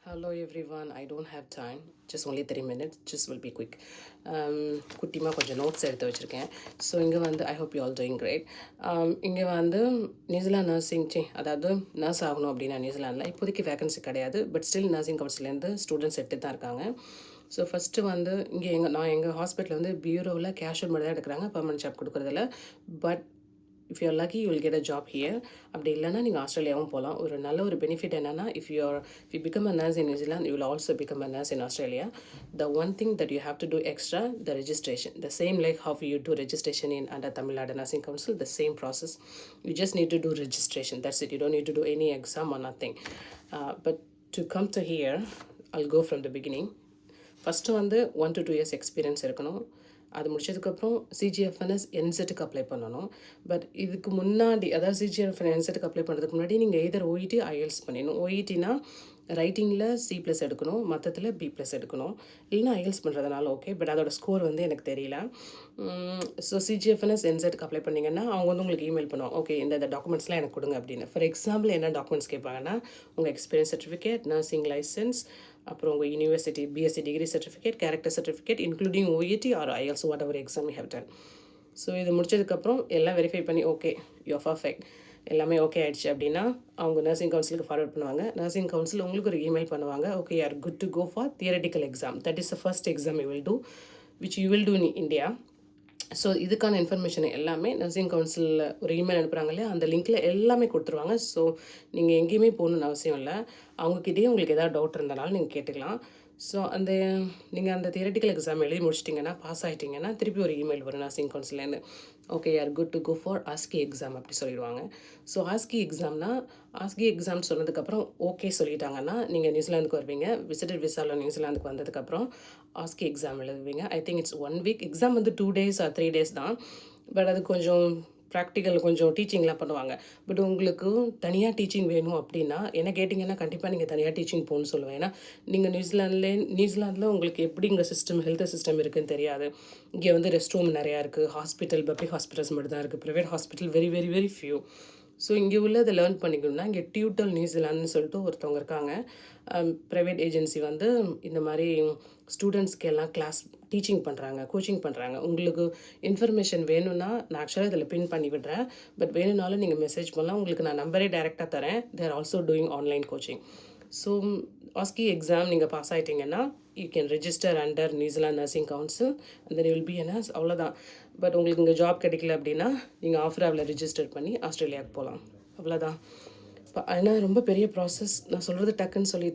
Hello everyone. I don't have time. Just only 3 minutes. Just will be quick. குட்டிமாக கொஞ்சம் notes எடுத்து வச்சுருக்கேன். So இங்கே வந்து I hope you all doing great. இங்கே வந்து நியூசிலாந்து நர்சிங் அதாவது நர்ஸ் ஆகணும் அப்படின்னா நியூசிலாண்டில் இப்போதைக்கு வேகன்சி கிடையாது. பட் ஸ்டில் நர்சிங் கவுன்சிலேருந்து ஸ்டூடெண்ட்ஸ் எடுத்து தான் இருக்காங்க. ஸோ ஃபஸ்ட்டு வந்து இங்கே நான் எங்கள் ஹாஸ்பிட்டலில் வந்து பியூரோவில் கேஷுவல் மட்டும் தான் எடுக்கிறாங்க, பர்மனெண்ட் ஜாப் கொடுக்குறதில்ல. But if you're lucky you will get a job here. அப்படி இல்லைனா நீங்கள் ஆஸ்திரேலியாவும் போகலாம். ஒரு நல்ல ஒரு பெனிஃபிட் என்னென்னா if you become a nurse in New Zealand, you will also become a nurse in Australia. The one thing that you have to do extra, the registration, the same like how you do registration in under Tamil Nadu Nursing Council, the same process. You just need to do registration, that's it. You don't need to do any exam or nothing. But to come to here, I'll go from the beginning. First வந்து 1 to 2 years experience இருக்கணும். அது முடிச்சதுக்கப்புறம் சிஜிஎஃப்என்எஸ் என்செட்டுக்கு apply பண்ணணும். But இதுக்கு முன்னாடி, அதாவது சிஜிஎஃப்என் என்செட்டுக்கு apply பண்ணுறதுக்கு முன்னாடி நீங்கள் எதர் ஓஇடி ஐஎல்ஸ் பண்ணிடணும். ஓஇடினா ரைட்டிங்கில் C+ எடுக்கணும், மற்றத்தில் B+ எடுக்கணும். இல்லைனா ஐஎல்ஸ் பண்ணுறதுனால ஓகே. பட் அதோட ஸ்கோர் வந்து எனக்கு தெரியல. ஸோ சிஜிஎஃப்என்எஸ் என்செட்டுக்கு அப்ளை பண்ணிங்கன்னா அவங்க வந்து உங்களுக்கு இமெயில் பண்ணுவாங்க, ஓகே இந்த டாக்குமெண்ட்ஸ்லாம் எனக்கு கொடுங்க அப்படின்னு. ஃபார் எக்ஸாம்பிள் என்ன டாக்குமெண்ட்ஸ் கேட்பாங்கன்னா உங்கள் எக்ஸ்பீரியன்ஸ் சர்டிஃபிகேட், நர்சிங் லைசன்ஸ், அப்புறம் உங்கள் university BSc degree certificate, character certificate including OET or IELTS whatever exam you have done. So இது முடிச்சதுக்கப்புறம் எல்லாம் வெரிஃபை பண்ணி ஓகே யூ ஆர் பர்ஃபெக்ட், எல்லாமே ஓகே ஆகிடுச்சு அப்படின்னா அவங்க நர்சிங் கவுன்சிலுக்கு ஃபார்வர்ட் பண்ணுவாங்க. நர்சிங் கவுன்சில் உங்களுக்கு ஒரு இமெயில் பண்ணுவாங்க, okay you are good to go for theoretical exam. That is the first exam you will do which you will do in India. So இதுக்கான இன்ஃபர்மேஷன் எல்லாமே நர்சிங் கவுன்சிலில் ஒரு email அனுப்புகிறாங்க இல்லையா, அந்த லிங்க்கில் எல்லாமே கொடுத்துருவாங்க. ஸோ நீங்கள் எங்கேயுமே போகணுன்னு அவசியம் இல்லை. அவங்கக்கிட்டேயே உங்களுக்கு எதாவது டவுட் இருந்தனாலும் நீங்கள் கேட்டுக்கலாம். ஸோ நீங்கள் அந்த தியரட்டிக்கல் எக்ஸாம் எழுதி முடிச்சிட்டிங்கன்னா, பாஸ் ஆகிட்டிங்கன்னா திருப்பி ஒரு இமெயில் வரும் நர்சிங் கவுன்சிலேருந்து, okay you are good to go for OSCE exam அப்படி சொல்லிடுவாங்க. ஸோ ஆஸ்கி எக்ஸாம் சொன்னதுக்கப்புறம் ஓகே சொல்லிட்டாங்கன்னா நீங்கள் நியூசிலாந்துக்கு வருவீங்க. விசிட்டர் விசாவில் நியூசிலாந்துக்கு வந்ததுக்கப்புறம் ஆஸ்கி எக்ஸாம் எழுதுவீங்க. I think it's 1 week. Exam வந்து 2 days or 3 days தான். பட் அது கொஞ்சம் ப்ராக்டிக்கல், கொஞ்சம் டீச்சிங்லாம் பண்ணுவாங்க. பட் உங்களுக்கு தனியாக டீச்சிங் வேணும் அப்படின்னா என்ன கேட்டிங்கன்னா கண்டிப்பாக நீங்கள் தனியாக டீச்சிங் போகணுன்னு சொல்லுவேன். ஏன்னா நீங்கள் நியூசிலாந்தில் உங்களுக்கு எப்படி இங்கே ஹெல்த் சிஸ்டம் இருக்குதுன்னு தெரியாது. இங்கே வந்து ரெஸ்ட் ரூம் நிறையா இருக்குது, ஹாஸ்பிட்டல் பப்ளிக் ஹாஸ்பிட்டல்ஸ் மட்டும் தான் இருக்குது, private hospital very very very few. So இங்கே உள்ளதை லேர்ன் பண்ணிக்கணும்னா இங்கே டியூட்டல் நியூசிலாந்துன்னு சொல்லிட்டு ஒருத்தவங்க இருக்காங்க. ப்ரைவேட் ஏஜென்சி வந்து இந்த மாதிரி ஸ்டூடெண்ட்ஸ்க்கு எல்லாம் கிளாஸ் டீச்சிங் பண்ணுறாங்க, கோச்சிங் பண்ணுறாங்க. உங்களுக்கு இன்ஃபர்மேஷன் வேணும்னா நான் ஆக்சுவலாக இதில் பின் பண்ணி விடுறேன். பட் வேணும்னாலும் நீங்கள் மெசேஜ் பண்ணலாம், உங்களுக்கு நான் நம்பரே டைரெக்டாக தரேன். தேர் also doing online coaching. So OSCE exam நீங்கள் pass ஆகிட்டிங்கன்னா you can register under New Zealand nursing council and then you will be a nurse, அவ்வளோதான். பட் உங்களுக்கு இங்கே ஜாப் கிடைக்கல அப்படின்னா நீங்கள் ஆஃப்ராவில் ரெஜிஸ்டர் பண்ணி ஆஸ்திரேலியாவுக்கு போகலாம், அவ்வளோதான். ஏன்னா ரொம்ப பெரிய ப்ராசஸ், நான் சொல்கிறது டக்குன்னு சொல்லிட்டேன்.